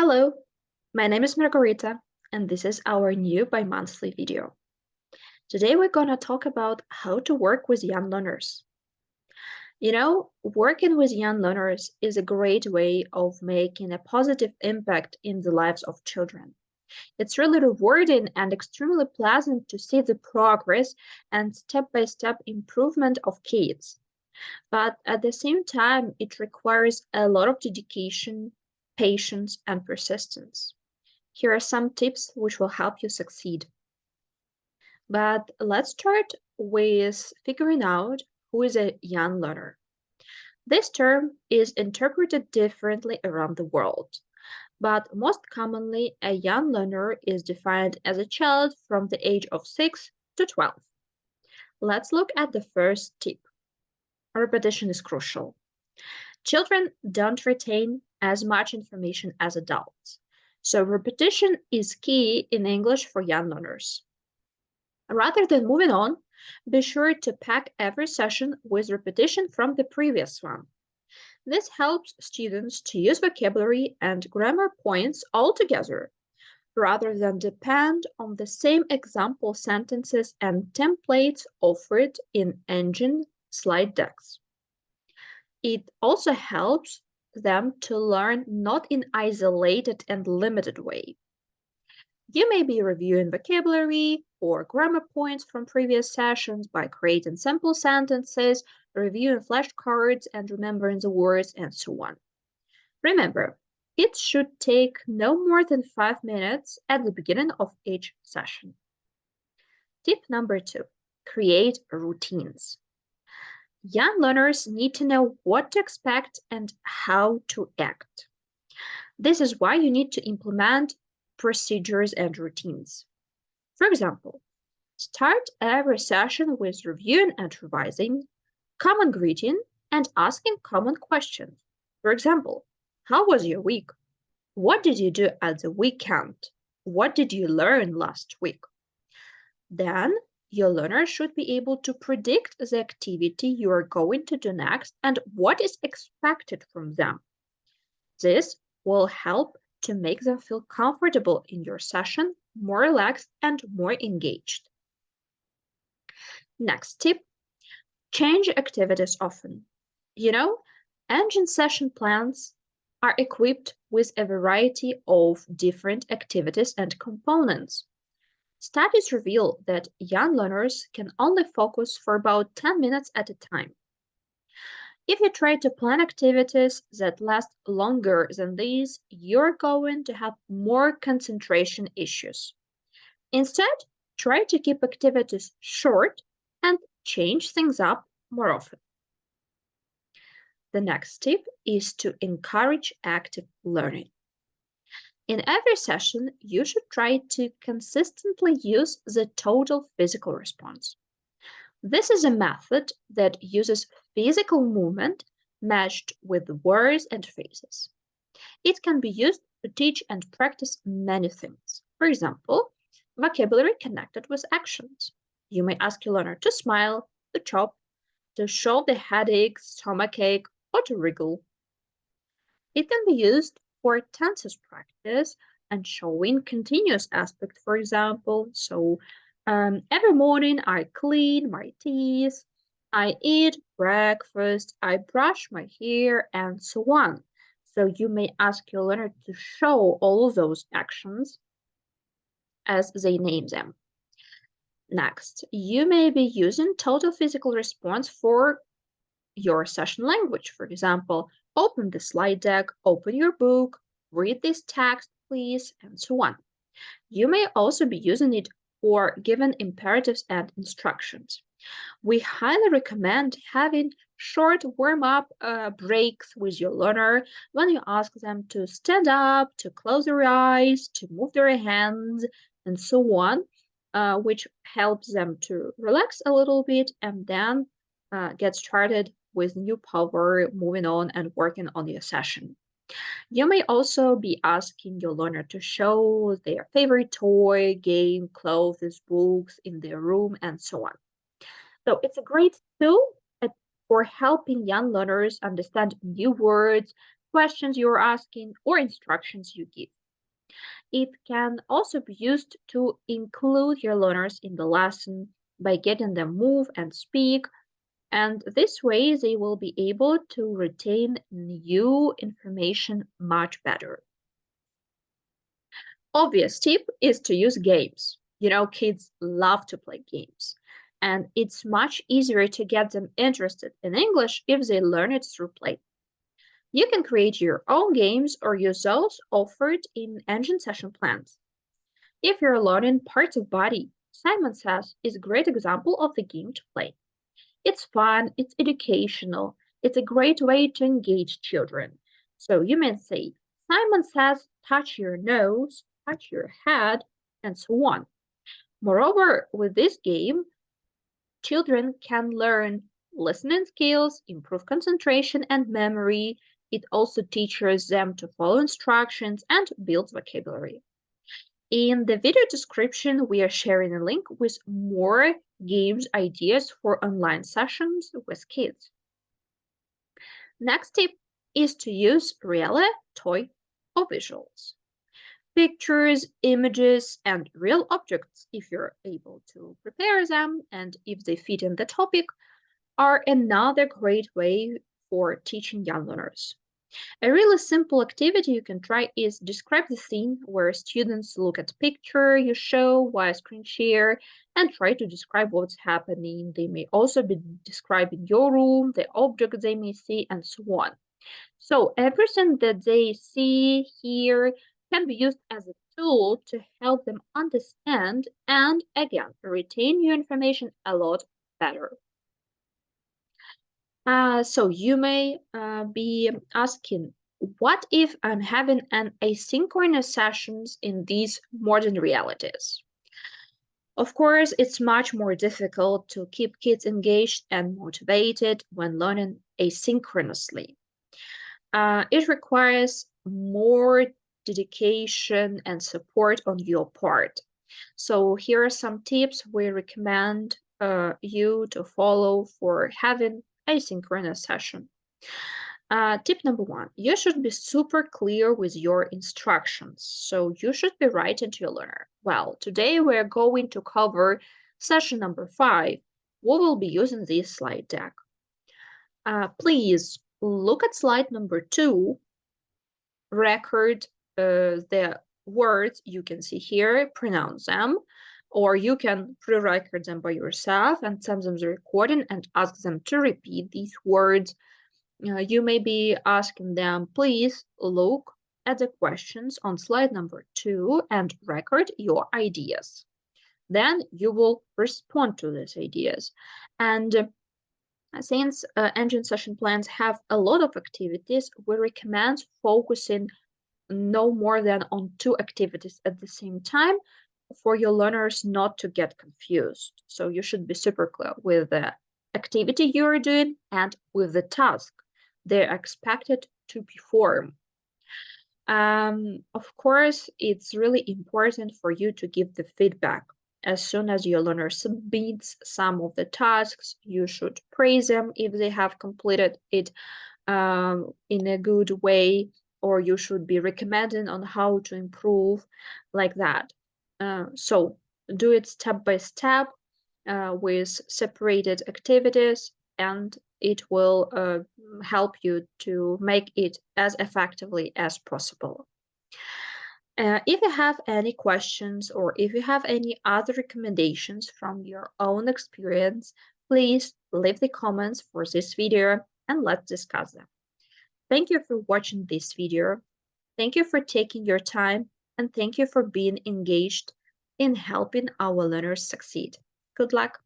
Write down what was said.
Hello, my name is Margarita, and this is our new bi-monthly video. Today we're gonna talk about how to work with young learners. Working with young learners is a great way of making a positive impact in the lives of children. It's really rewarding and extremely pleasant to see the progress and step-by-step improvement of kids. But at the same time, it requires a lot of dedication, patience, and persistence. Here are some tips which will help you succeed. But let's start with figuring out who is a young learner. This term is interpreted differently around the world, but most commonly, a young learner is defined as a child from the age of 6 to 12. Let's look at the first tip. Repetition is crucial. Children don't retain as much information as adults, so repetition is key in English for young learners. Rather than moving on, be sure to pack every session with repetition from the previous one. This helps students to use vocabulary and grammar points all together, rather than depend on the same example sentences and templates offered in ENGin slide decks. It also helps them to learn not in isolated and limited way. You may be reviewing vocabulary or grammar points from previous sessions by creating simple sentences, reviewing flashcards and remembering the words, and so on. Remember, it should take no more than 5 minutes at the beginning of each session. Tip number 2, create routines. Young learners need to know what to expect and how to act. This is why you need to implement procedures and routines. For example, start every session with reviewing and revising, common greeting, and asking common questions. For example, how was your week? What did you do at the weekend? What did you learn last week? Then, your learner should be able to predict the activity you are going to do next and what is expected from them. This will help to make them feel comfortable in your session, more relaxed, and more engaged. Next tip, change activities often. ENGin session plans are equipped with a variety of different activities and components. Studies reveal that young learners can only focus for about 10 minutes at a time. If you try to plan activities that last longer than these, you're going to have more concentration issues. Instead, try to keep activities short and change things up more often. The next tip is to encourage active learning. In every session, you should try to consistently use the total physical response. This is a method that uses physical movement matched with words and phrases. It can be used to teach and practice many things. For example, vocabulary connected with actions. You may ask your learner to smile, to chop, to show the headache, stomachache, or to wriggle. It can be used for tenses practice and showing continuous aspect, for example. So every morning I clean my teeth, I eat breakfast, I brush my hair, and so on. So you may ask your learner to show all of those actions as they name them. Next, you may be using total physical response for your session language. For example, open the slide deck, open your book, read this text, please, and so on. You may also be using it for giving imperatives and instructions. We highly recommend having short warm-up breaks with your learner when you ask them to stand up, to close their eyes, to move their hands, and so on, which helps them to relax a little bit and then get started with new power, moving on and working on your session. You may also be asking your learner to show their favorite toy, game, clothes, books in their room, and so on. So it's a great tool for helping young learners understand new words, questions you're asking, or instructions you give. It can also be used to include your learners in the lesson by getting them move and speak, and this way they will be able to retain new information much better. Obvious tip is to use games. Kids love to play games, and it's much easier to get them interested in English if they learn it through play. You can create your own games or use those offered in ENGin session plans. If you're learning parts of body, Simon Says is a great example of a game to play. It's fun, it's educational, it's a great way to engage children. So you may say, Simon says, touch your nose, touch your head, and so on. Moreover, with this game, children can learn listening skills, improve concentration and memory. It also teaches them to follow instructions and build vocabulary. In the video description, we are sharing a link with more games ideas for online sessions with kids. Next tip is to use real toy or visuals. Pictures, images, and real objects, if you're able to prepare them and if they fit in the topic, are another great way for teaching young learners. A really simple activity you can try is describe the scene where students look at the picture you show via screen share and try to describe what's happening. They may also be describing your room, the object they may see, and so on. So everything that they see, hear, can be used as a tool to help them understand and, again, retain your information a lot better. So you may be asking, what if I'm having an asynchronous sessions in these modern realities? Of course, it's much more difficult to keep kids engaged and motivated when learning asynchronously. It requires more dedication and support on your part. So here are some tips we recommend you to follow for having asynchronous session. Tip number 1, you should be super clear with your instructions. So you should be writing to your learner. Well, today we're going to cover session number 5. We will be using this slide deck. Please look at slide number 2, record the words you can see here, pronounce them, or you can pre-record them by yourself and send them the recording and ask them to repeat these words. You may be asking them, please look at the questions on slide number 2 and record your ideas. Then you will respond to these ideas. And since ENGin session plans have a lot of activities, we recommend focusing no more than on 2 activities at the same time for your learners not to get confused. So you should be super clear with the activity you're doing and with the task they're expected to perform. Of course, it's really important for you to give the feedback. As soon as your learner submits some of the tasks, you should praise them if they have completed it in a good way, or you should be recommending on how to improve like that. So do it step by step with separated activities, and it will help you to make it as effectively as possible. If you have any questions or if you have any other recommendations from your own experience, please leave the comments for this video and let's discuss them. Thank you for watching this video. Thank you for taking your time, and thank you for being engaged in helping our learners succeed. Good luck.